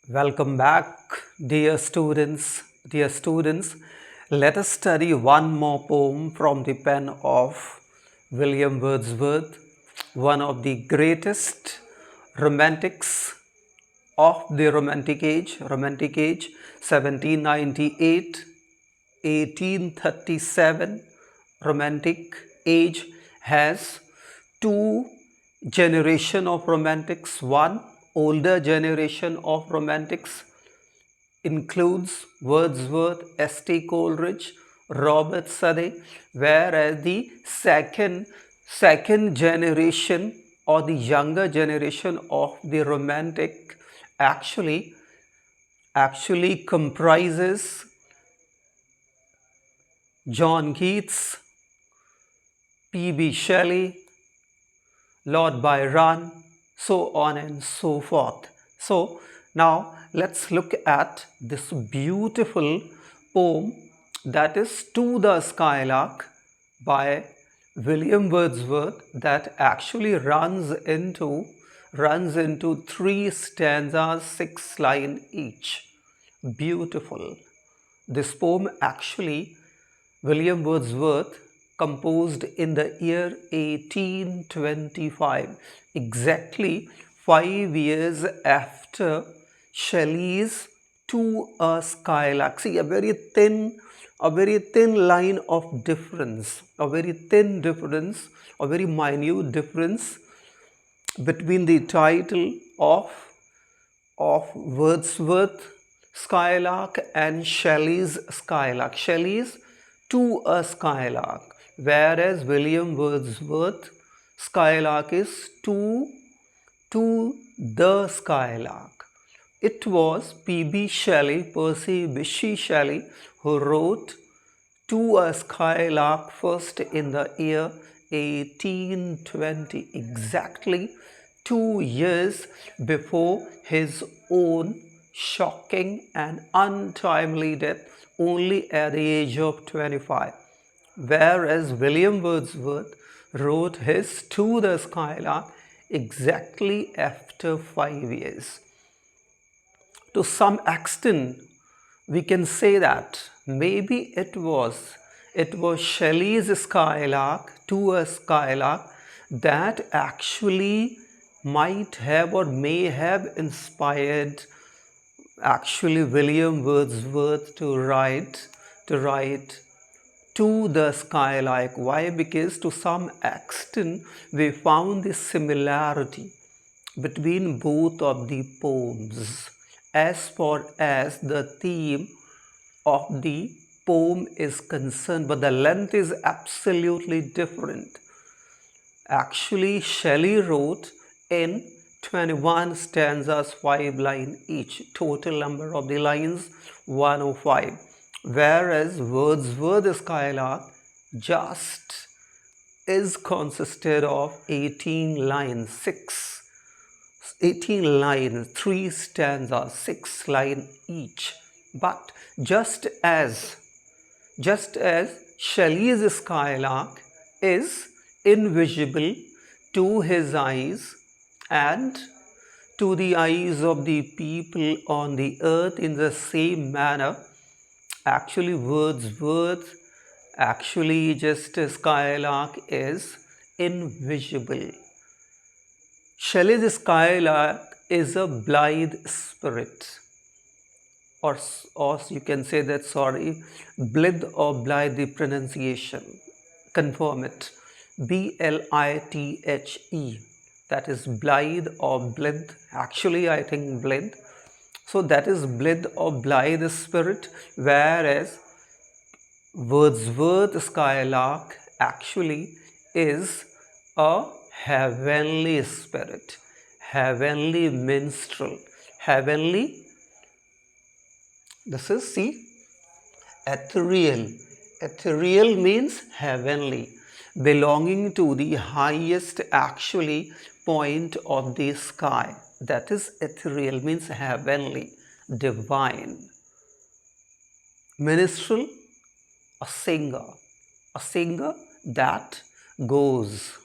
Welcome back, dear students. Dear students, let us study one more poem from the pen of William Wordsworth, one of the greatest romantics of the Romantic Age, 1798, 1837. Romantic Age has two generation of romantics. One older generation of romantics includes Wordsworth, S.T. Coleridge, Robert Southey, whereas the second generation or the younger generation of the romantic actually comprises John Keats, P.B. Shelley, Lord Byron, so on and so forth. So now let's look at this beautiful poem, that is To the Skylark by William Wordsworth, that actually runs into three stanzas, 6 lines each. Beautiful. This poem actually William Wordsworth composed in the year 1825, exactly 5 years after Shelley's To a Skylark. See, a very thin line of difference, a very thin difference, a very minute difference between the title of Wordsworth Skylark and Shelley's Skylark. Shelley's To a Skylark, whereas William Wordsworth Skylark is to the Skylark. It was P.B. Shelley, Percy Bysshe Shelley, who wrote To a Skylark first in the year 1820, exactly 2 years before his own shocking and untimely death, only at the age of 25. Whereas William Wordsworth wrote his To the Skylark exactly after 5 years. To some extent, we can say that maybe it was Shelley's Skylark, To a Skylark, that actually might have or may have inspired actually William Wordsworth to write To the Skylark. Why? Because to some extent we found the similarity between both of the poems as far as the theme of the poem is concerned, but the length is absolutely different. Actually, Shelley wrote in 21 stanzas, 5 lines each, total number of the lines 105, whereas Wordsworth's Skylark just is consisted of 18 lines, 3 stanzas, 6 lines each. But just as Shelley's Skylark is invisible to his eyes and to the eyes of the people on the earth, in the same manner, actually Wordsworth, actually just a Skylark is invisible. Shelley's Skylark is a blithe spirit, or you can say that, blithe or blithe, the pronunciation, confirm it, B-L-I-T-H-E, that is blithe or blithe, actually I think blithe, so that is blithe or blithe spirit, whereas Wordsworth Skylark actually is a heavenly spirit, heavenly minstrel, heavenly. This is, see, ethereal. Ethereal means heavenly, belonging to the highest actually point of the sky. That is ethereal, means heavenly, divine. Minstrel, a singer that goes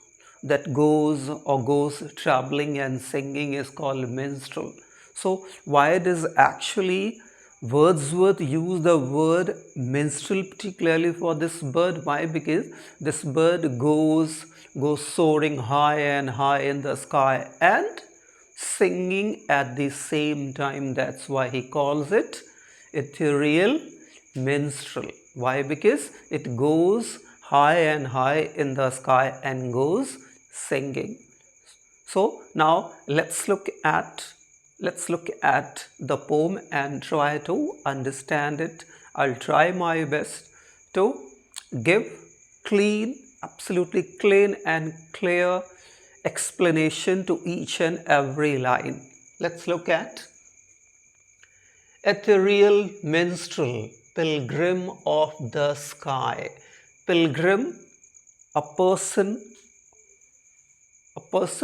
traveling and singing is called minstrel. So why does actually Wordsworth use the word minstrel particularly for this bird? Why? Because this bird goes soaring high and high in the sky and singing at the same time. That's why he calls it ethereal minstrel. Why? Because it goes high and high in the sky and goes singing. So now let's look at the poem and try to understand it. I'll try my best to give absolutely clean and clear explanation to each and every line. Let's look at ethereal minstrel, pilgrim of the sky. Pilgrim, a person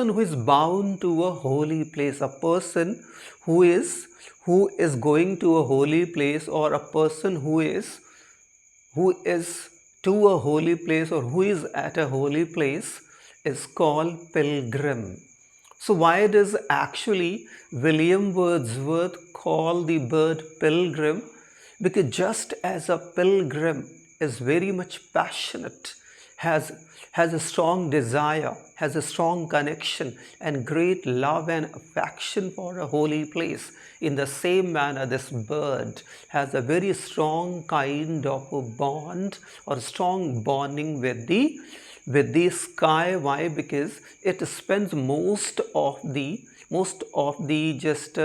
who is bound to a holy place, a person who is going to a holy place, or a person who is to a holy place, or who is at a holy place, is called pilgrim. So why does actually William Wordsworth call the bird pilgrim? Because just as a pilgrim is very much passionate, has a strong desire, has a strong connection and great love and affection for a holy place, in the same manner this bird has a very strong kind of a bond or strong bonding with the sky. Why? Because it spends most of the just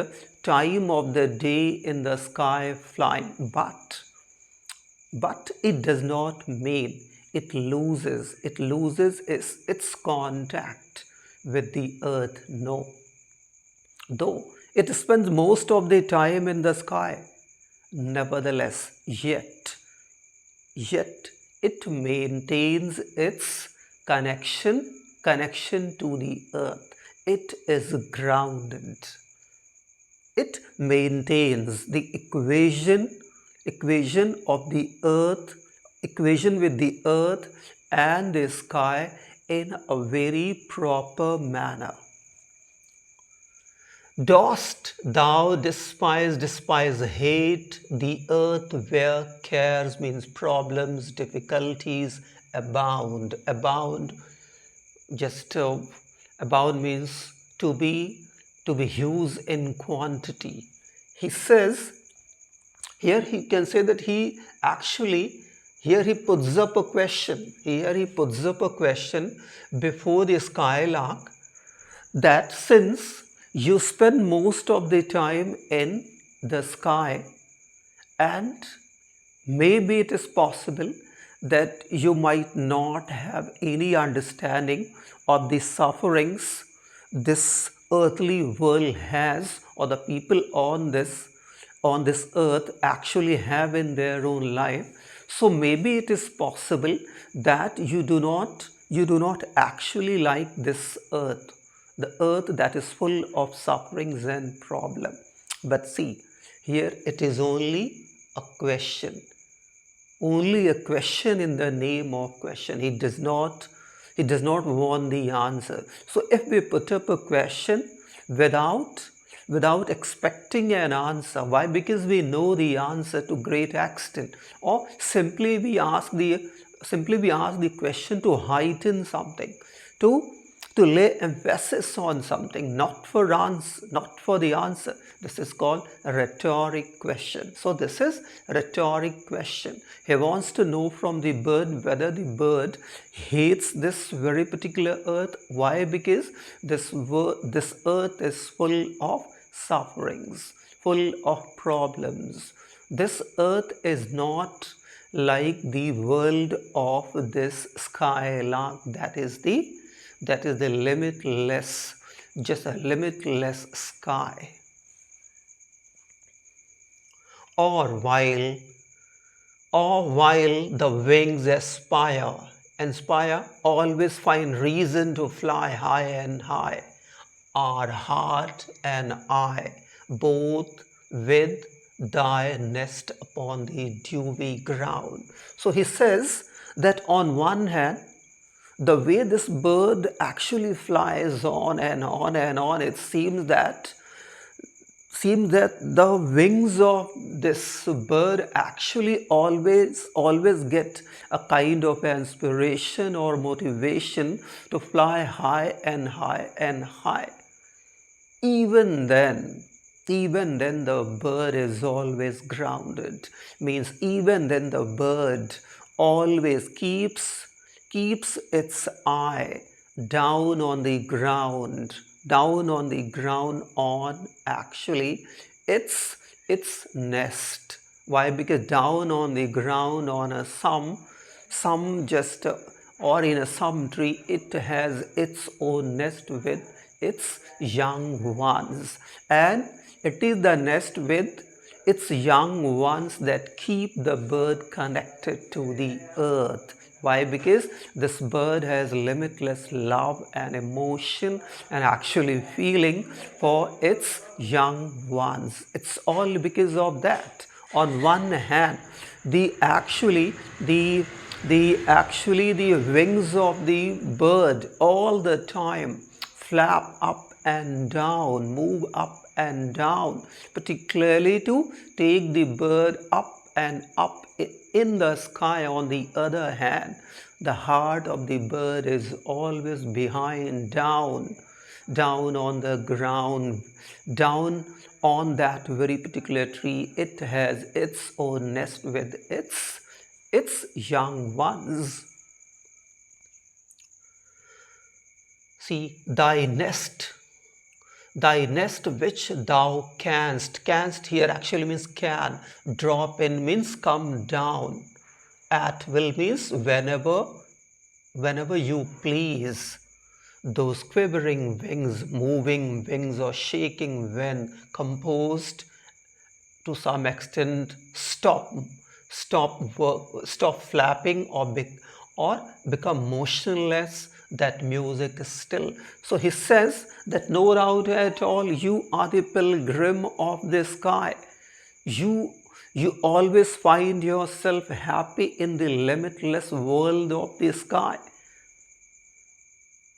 time of the day in the sky flying, but it does not mean it loses its contact with the earth. No. Though it spends most of the time in the sky, nevertheless, yet it maintains its connection to the earth. It is grounded. It maintains the equation of the earth, equation with the earth and the sky in a very proper manner. Dost thou despise, hate the earth where cares, means problems, difficulties abound. Abound means to be huge in quantity. He says, here he can say that he puts up a question. Here he puts up a question before the Skylark, that since you spend most of the time in the sky, and maybe it is possible that you might not have any understanding of the sufferings this earthly world has, or the people on this earth actually have in their own life. So maybe it is possible that you do not actually like this earth, the earth that is full of sufferings and problems. But see, here it is only a question in the name of question. He does not want the answer. So if we put up a question without expecting an answer, why? Because we know the answer to great extent, or simply we ask the question to heighten something, to lay emphasis on something, not for the answer. This is called a rhetoric question. So this is a rhetoric question. He wants to know from the bird whether the bird hates this very particular earth. Why? Because this earth is full of sufferings, full of problems. This earth is not like the world of this Skylark, that is the limitless, just a limitless sky. Or while the wings aspire, always find reason to fly high and high, our heart and I, both with thy nest upon the dewy ground. So he says that on one hand, the way this bird actually flies on and on and on, it seems that seems that the wings of this bird actually always get a kind of inspiration or motivation to fly high and high and high. Even then, even then the bird is always grounded. Means even then the bird always keeps its eye down on the ground, down on the ground on actually its nest. Why? Because down on the ground on a some just or in a some tree, it has its own nest with its young ones, and it is the nest with its young ones that keep the bird connected to the earth. Why? Because this bird has limitless love and emotion and actually feeling for its young ones. It's all because of that. On one hand, the actually the wings of the bird all the time flap up and down, move up and down, particularly to take the bird up and up in the sky. On the other hand, the heart of the bird is always behind, down on the ground, down on that very particular tree. It has its own nest with its young ones. See, thy nest which thou canst here actually means can, drop in means come down, at will means whenever you please. Those quivering wings, moving wings, or shaking when composed to some extent stop flapping or become motionless, that music is still. So he says that no doubt at all, you are the pilgrim of the sky. You always find yourself happy in the limitless world of the sky.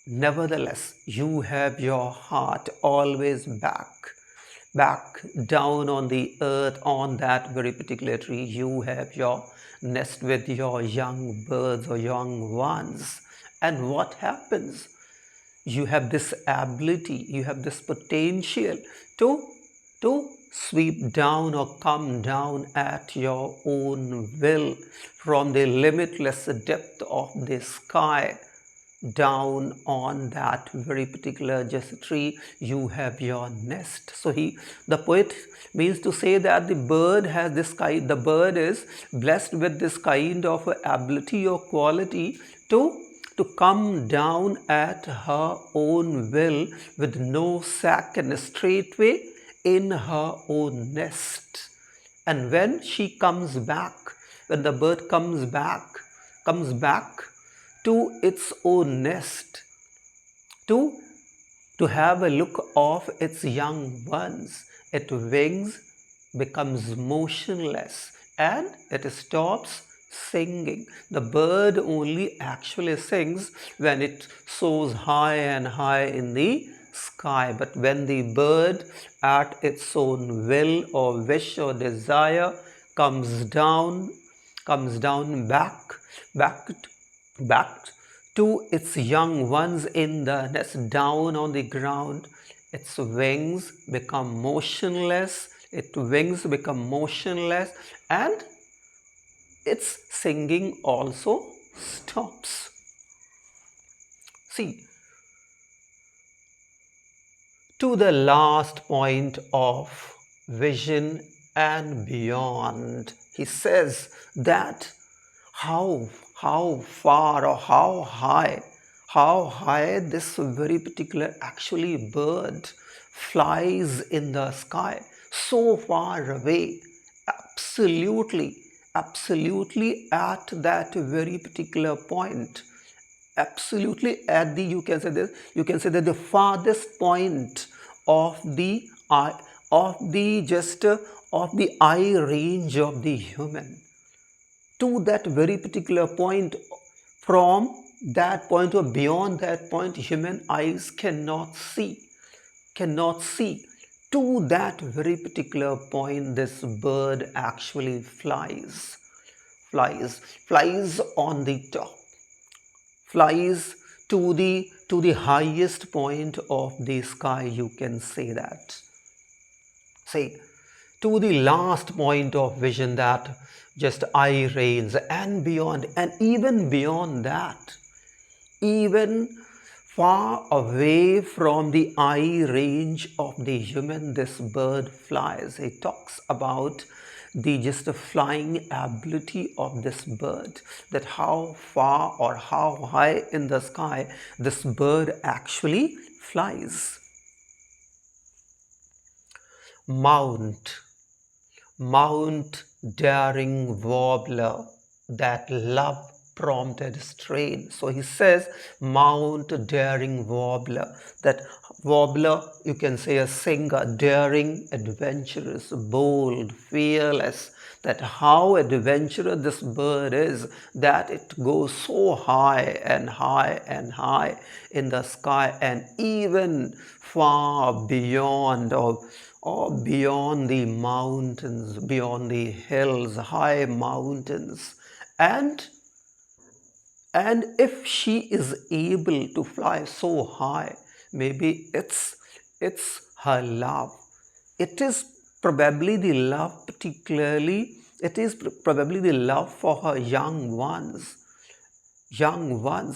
Nevertheless, you have your heart always back down on the earth, on that very particular tree. You have your nest with your young birds or young ones. And what happens? You have this ability, you have this potential to sweep down or come down at your own will from the limitless depth of the sky. Down on that very particular just tree, you have your nest. So the poet means to say that the bird has this kind, the bird is blessed with this kind of ability or quality to come down at her own will with no sack, and straightway in her own nest. And when she comes back, when the bird comes back to its own nest, to have a look of its young ones, its wings becomes motionless and it stops singing. The bird only actually sings when it soars high and high in the sky. But when the bird at its own will or wish or desire comes down back to its young ones in the nest, down on the ground, its wings become motionless, and its singing also stops. See, to the last point of vision and beyond, he says that how far or how high this very particular actually bird flies in the sky, so far away, absolutely at that very particular point, absolutely at the, you can say that the farthest point of the eye, of the eye range of the human, to that very particular point. From that point or beyond that point, human eyes cannot see. to that very particular point, this bird actually flies on the top, flies to the highest point of the sky, you can say that. Say, to the last point of vision that just eye reigns, and beyond, and even beyond that, even far away from the eye range of the human, this bird flies. It talks about the just the flying ability of this bird, that how far or how high in the sky this bird actually flies. Mount daring warbler, that love prompted strain. So he says, Mount daring warbler, that warbler, you can say a singer, daring, adventurous, bold, fearless, that how adventurous this bird is, that it goes so high and high and high in the sky, and even far beyond or beyond the mountains, beyond the hills, high mountains. And if she is able to fly so high, maybe it's her love. It is probably the love, particularly, it is probably the love for her young ones,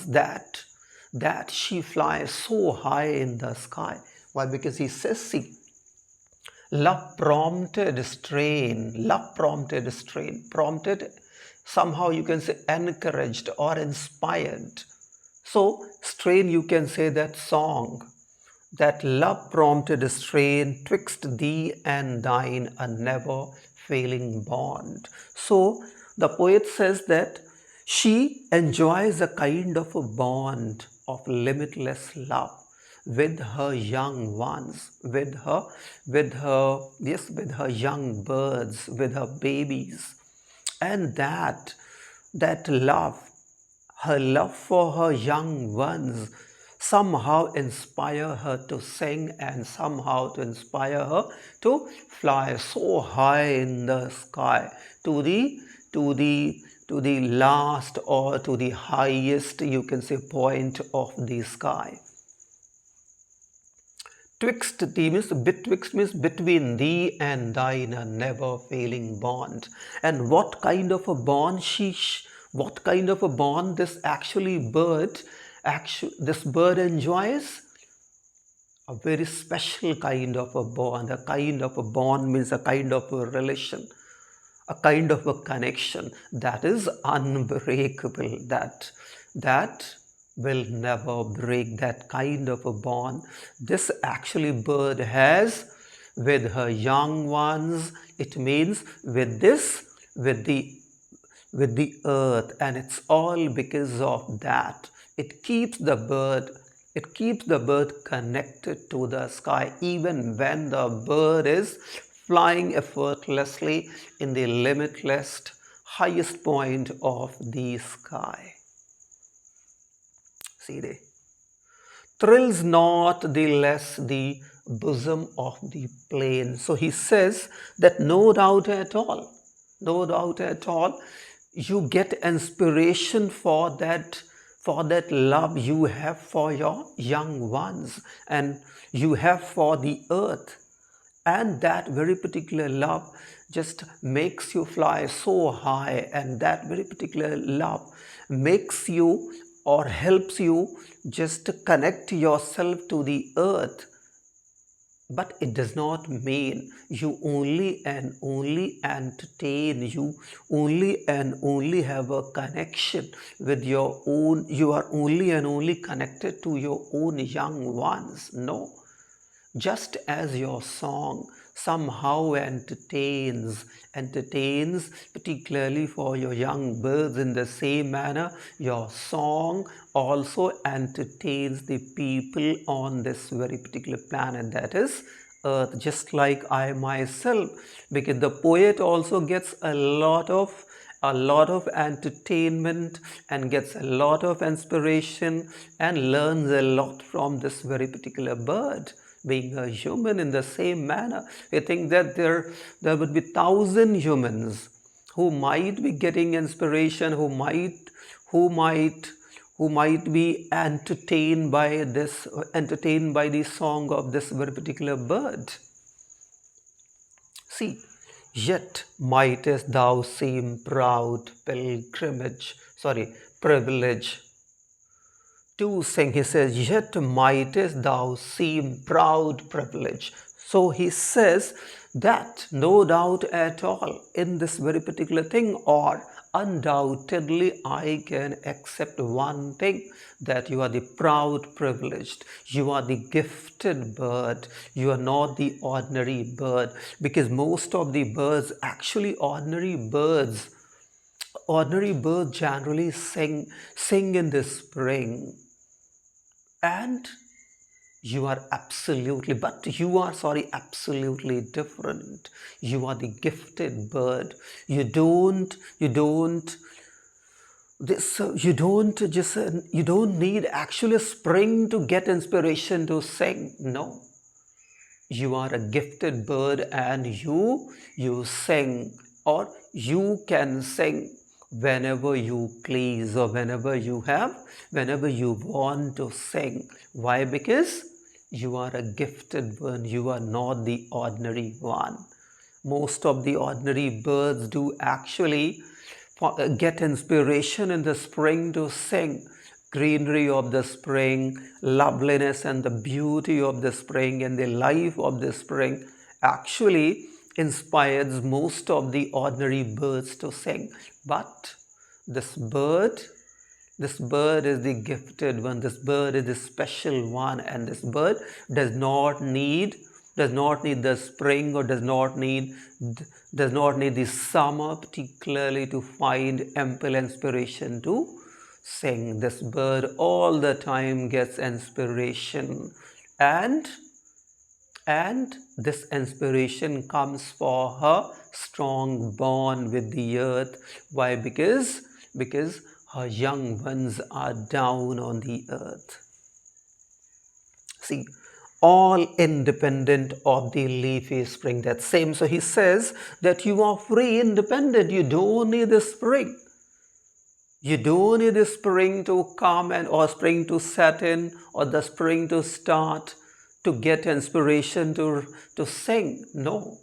that she flies so high in the sky. Why? Because he says, see, love prompted strain, prompted, somehow you can say encouraged or inspired. So strain, you can say that song, that love prompted strain twixt thee and thine, a never failing bond. So the poet says that she enjoys a kind of a bond of limitless love with her young ones, with her young birds, with her babies. And that love, her love for her young ones, somehow inspire her to sing, and somehow to inspire her to fly so high in the sky to the last or to the highest, you can say, point of the sky. Twixt thee means, betwixt means between thee and thine, a never failing bond. And what kind of a bond what kind of a bond this this bird enjoys? A very special kind of a bond. A kind of a bond means a kind of a relation, a kind of a connection that is unbreakable, that will never break, that kind of a bond this actually bird has with her young ones. It means with the earth, and it's all because of that. It keeps the bird connected to the sky, even when the bird is flying effortlessly in the limitless highest point of the sky. See they. Thrills not the less the bosom of the plain. So he says that no doubt at all, you get inspiration for that love you have for your young ones, and you have for the earth. And that very particular love just makes you fly so high, and that very particular love makes you or helps you just connect yourself to the earth. But it does not mean you only and only entertain, you only and only have a connection with your own, you are only and only connected to your own young ones. No. Just as your song somehow entertains, particularly for your young birds, in the same manner, your song also entertains the people on this very particular planet, that is Earth, just like I myself, because the poet also gets a lot of entertainment and gets a lot of inspiration and learns a lot from this very particular bird, being a human in the same manner. We think that there would be 1,000 humans who might be getting inspiration, who might be entertained by the song of this very particular bird. See, yet mightest thou seem privilege to sing. He says, yet mightest thou seem proud privilege. So he says that no doubt at all in this very particular thing, or undoubtedly I can accept one thing, that you are the proud privileged, you are the gifted bird, you are not the ordinary bird. Because most of the birds, actually ordinary birds generally sing in the spring. And you are absolutely different. You are the gifted bird. You don't need actually spring to get inspiration to sing. No. You are a gifted bird, and you sing, or you can sing whenever you please, or whenever you want to sing. Why? Because you are a gifted bird. You are not the ordinary one. Most of the ordinary birds do actually get inspiration in the spring to sing. Greenery of the spring, loveliness and the beauty of the spring, and the life of the spring actually inspires most of the ordinary birds to sing. But this bird is the gifted one. This bird is the special one, and this bird does not need the spring, or does not need the summer particularly to find ample inspiration to sing. This bird all the time gets inspiration, and this inspiration comes for her strong bond with the earth. Why? Because her young ones are down on the earth. See, all independent of the leafy spring. That's same. So he says that you are free, independent. You don't need the spring. You don't need the spring to come or spring to set in, or the spring to start to get inspiration to sing. No.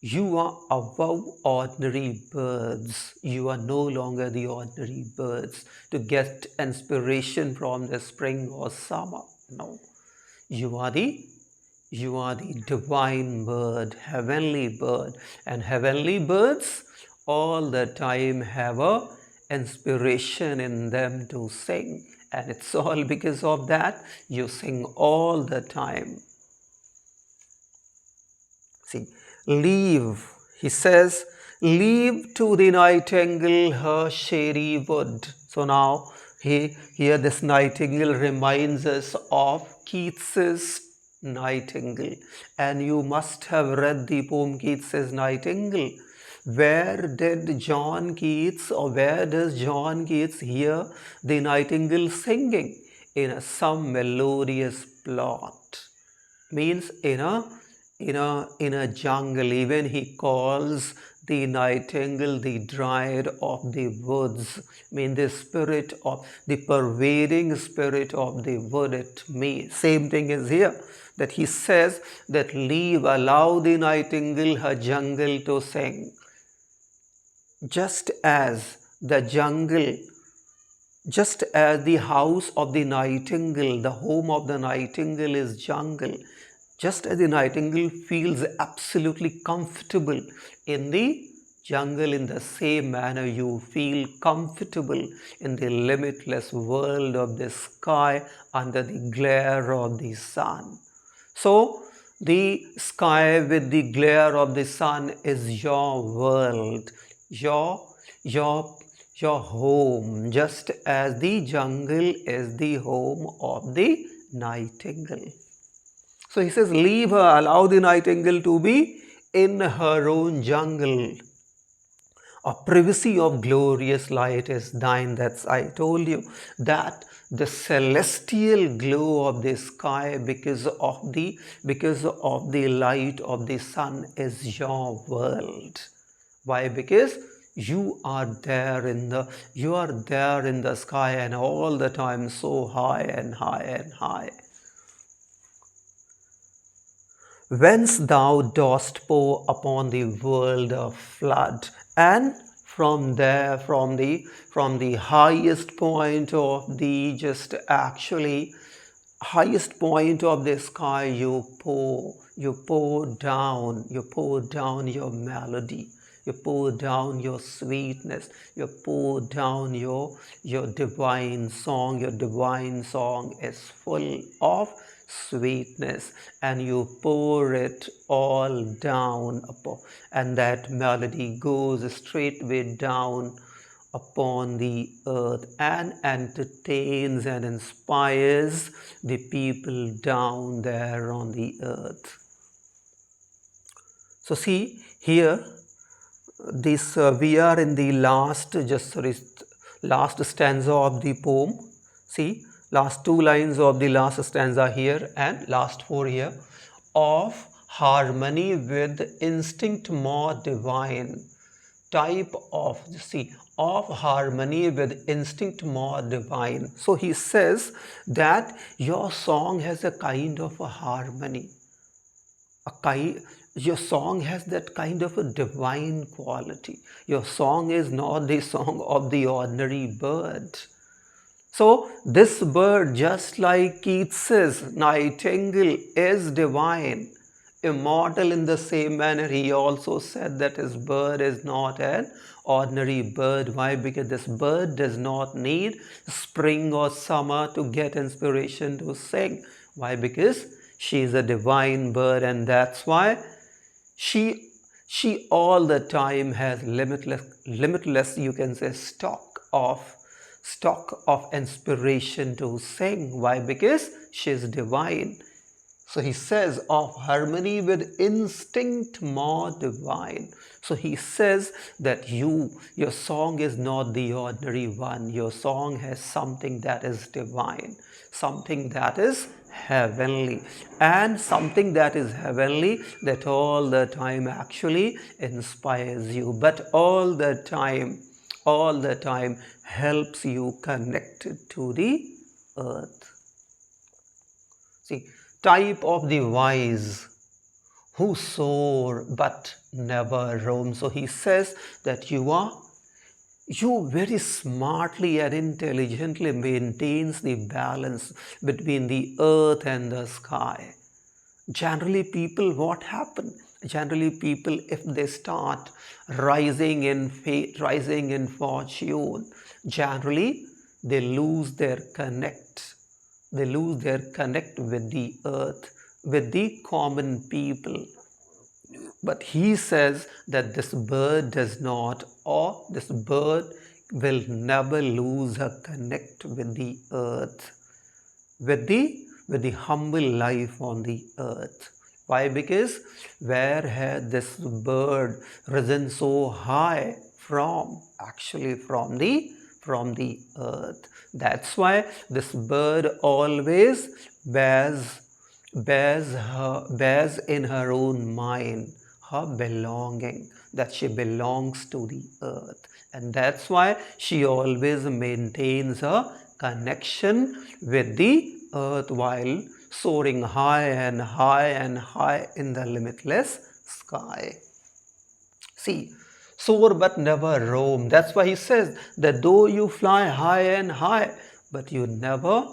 You are above ordinary birds. You are no longer the ordinary birds to get inspiration from the spring or summer. No. You are the divine bird, heavenly bird. And heavenly birds all the time have a inspiration in them to sing, and it's all because of that you sing all the time. See, he says, leave to the nightingale her shady wood. So now here this nightingale reminds us of Keats's Nightingale, and you must have read the poem Keats's Nightingale. Where does John Keats hear the nightingale singing? In some melodious plot. Means in a jungle. Even he calls the nightingale the dryad of the woods. The spirit of the pervading spirit of the wood. Same thing is here, that he says that allow the nightingale her jungle to sing. Just as the house of the nightingale, the home of the nightingale is jungle, just as the nightingale feels absolutely comfortable in the jungle, in the same manner you feel comfortable in the limitless world of the sky under the glare of the sun. So, the sky with the glare of the sun is your world, your home, just as the jungle is the home of the nightingale. So he says, leave her, allow the nightingale to be in her own jungle. A privacy of glorious light is thine. That's, I told you that the celestial glow of the sky because of the light of the sun is your world. Why? Because you are there in the sky, and all the time so high and high and high. Whence thou dost pour upon the world a flood, and from there, from the highest point of the highest point of the sky, you pour down your melody, you pour down your sweetness, you pour down your divine song. Your divine song is full of sweetness, and you pour it all down upon, and that melody goes straightway down upon the earth and entertains and inspires the people down there on the earth. So see here, this we are in the last stanza of the poem. See, last 2 lines of the last stanza here and last 4 here. Of harmony with instinct more divine, type of, of harmony with instinct more divine. So he says that your song has a kind of a harmony, your song has that kind of a divine quality. Your song is not the song of the ordinary bird. So this bird, just like Keats's nightingale, is divine, immortal in the same manner. He also said that his bird is not an ordinary bird. Why? Because this bird does not need spring or summer to get inspiration to sing. Why? Because she is a divine bird, and that's why she all the time has limitless, you can say, stock of inspiration to sing. Why? Because she is divine. So he says, of harmony with instinct more divine. So he says that your song is not the ordinary one. Your song has something that is divine, something that is heavenly, and something that is heavenly that all the time actually inspires you, but all the time helps you connected to the earth. See, type of the wise who soar but never roam. So he says that you very smartly and intelligently maintains the balance between the earth and the sky. Generally people, what happen? Generally people, if they start rising in faith, rising in fortune, generally they lose their connect. They lose their connect with the earth, with the common people. But he says that this bird does not, or this bird will never lose her connect with the earth, with the humble life on the earth. Why? Because where had this bird risen so high from? Actually from the earth. That's why this bird always bears in her own mind her belonging, that she belongs to the earth, and that's why she always maintains a connection with the earth while soaring high and high and high in the limitless sky. See, soar but never roam. That's why he says that though you fly high and high, but you never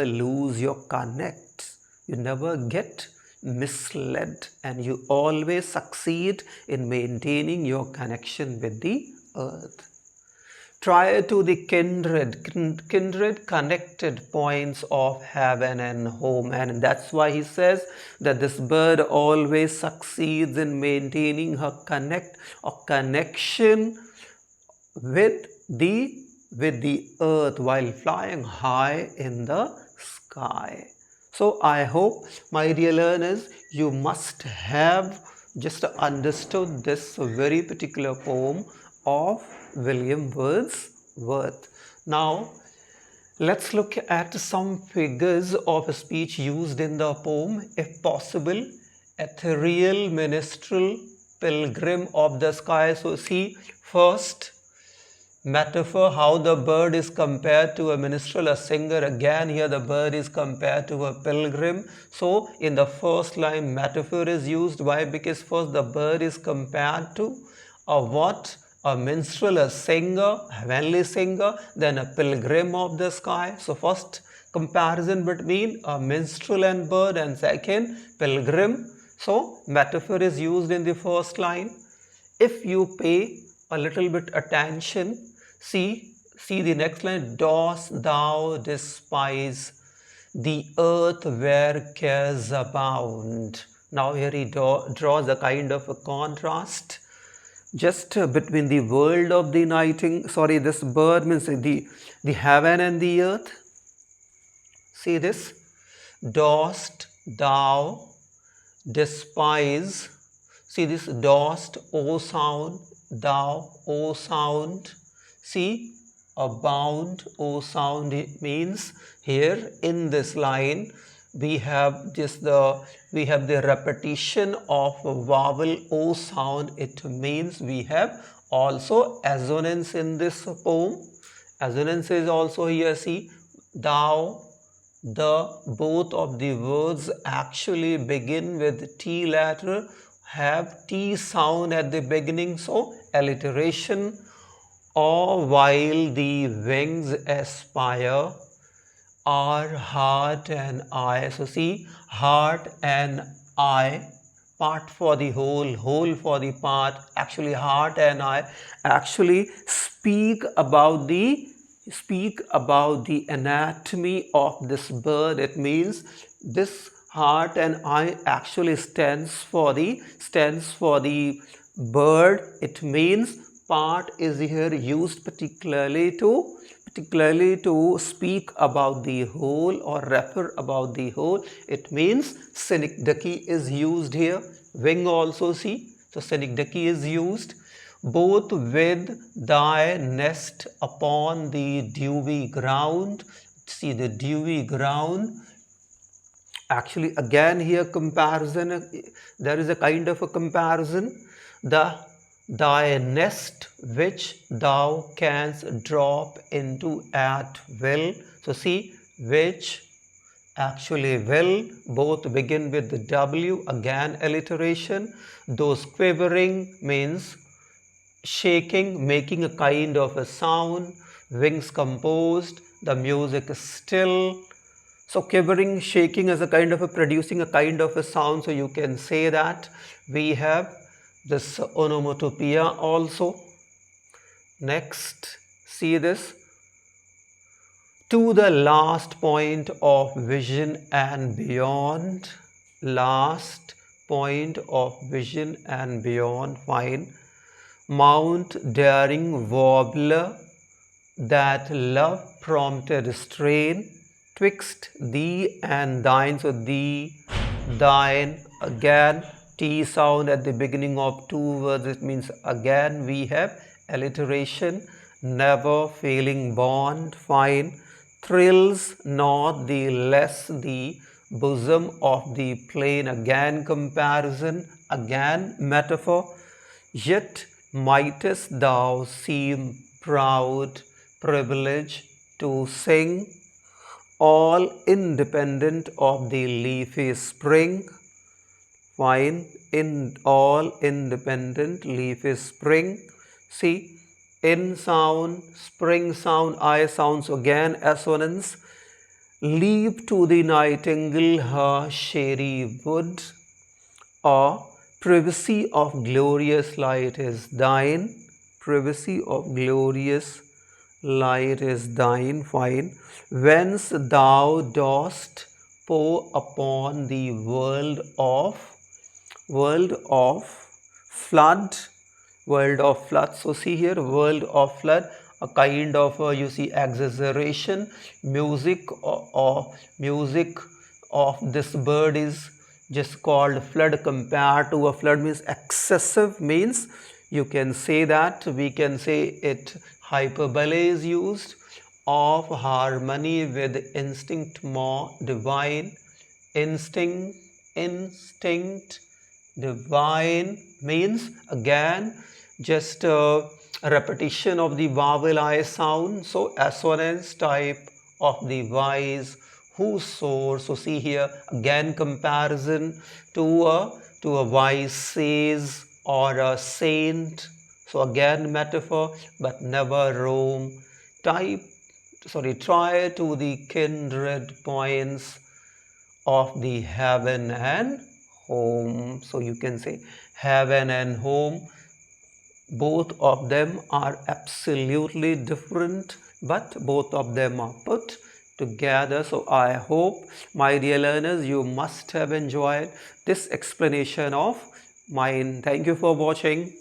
lose your connect. You never get misled, and you always succeed in maintaining your connection with the earth. Try to the kindred connected points of heaven and home, and that's why he says that this bird always succeeds in maintaining her connection with the earth while flying high in the sky. So I hope, my dear learners, you must have just understood this very particular poem of William Wordsworth. Now, let's look at some figures of speech used in the poem. If possible, ethereal, minstrel, pilgrim of the sky. So see, first metaphor, how the bird is compared to a minstrel, a singer. Again here the bird is compared to a pilgrim. So in the first line metaphor is used. Why? Because first the bird is compared to a what? A minstrel, a singer, heavenly singer, then a pilgrim of the sky. So first comparison between a minstrel and bird, and second pilgrim. So metaphor is used in the first line. If you pay a little bit attention, see the next line. Dost thou despise the earth where cares abound? Now here he draws a kind of a contrast just between the world of the this bird means the heaven and the earth. See this. Dost thou despise. See this. Dost, O sound, thou, O sound. See, abound, O sound. It means here in this line we have the repetition of a vowel O sound. It means we have also assonance in this poem. Assonance is also here. See, thou, the, both of the words actually begin with T letter, have T sound at the beginning. So alliteration. Or while the wings aspire, are heart and eye. So see, heart and eye, part for the whole for the part. Actually heart and eye actually speak about the anatomy of this bird. It means this heart and eye actually stands for the bird. It means part is here used particularly to speak about the whole or refer about the whole. It means synecdoche is used here. Wing also, see. So synecdoche is used. Both with thy nest upon the dewy ground. See the dewy ground. Actually again here comparison. There is a kind of a comparison. Thy nest which thou canst drop into at will. So see, which, actually will, both begin with the W, again alliteration. Those quivering means shaking, making a kind of a sound. Wings composed, the music is still. So quivering, shaking is a kind of a producing a kind of a sound. So you can say that we have this onomatopoeia also. Next, see this. To the last point of vision and beyond. Last point of vision and beyond. Fine. Mount daring warbler, that love prompted strain twixt thee and thine. So thee, thine, again T sound at the beginning of two words. It means again we have alliteration. Never failing bond. Fine. Thrills not the less the bosom of the plain. Again comparison. Again metaphor. Yet mightest thou seem proud, privilege to sing, all independent of the leafy spring. Fine. In all independent leafy spring. See, in sound, spring sound, I sounds, again assonance. Leave to the nightingale her shady wood, or privacy of glorious light is thine. Privacy of glorious light is thine. Fine. Whence thou dost pour upon the world of flood. So see here, world of flood, a kind of you see exaggeration. Music of this bird is just called flood. Compared to a flood means excessive, means You can say that, we can say it hyperbole is used, of harmony with instinct more divine. Instinct divine means again just a repetition of the vowel I sound, so assonance type of the wise who soars. So see here again comparison to a wise sage or a saint. So again metaphor, but never roam. Try to the kindred points of the heaven and home. So you can say heaven and home, both of them are absolutely different, but both of them are put together. So I hope, my dear learners, you must have enjoyed this explanation of mine. Thank you for watching.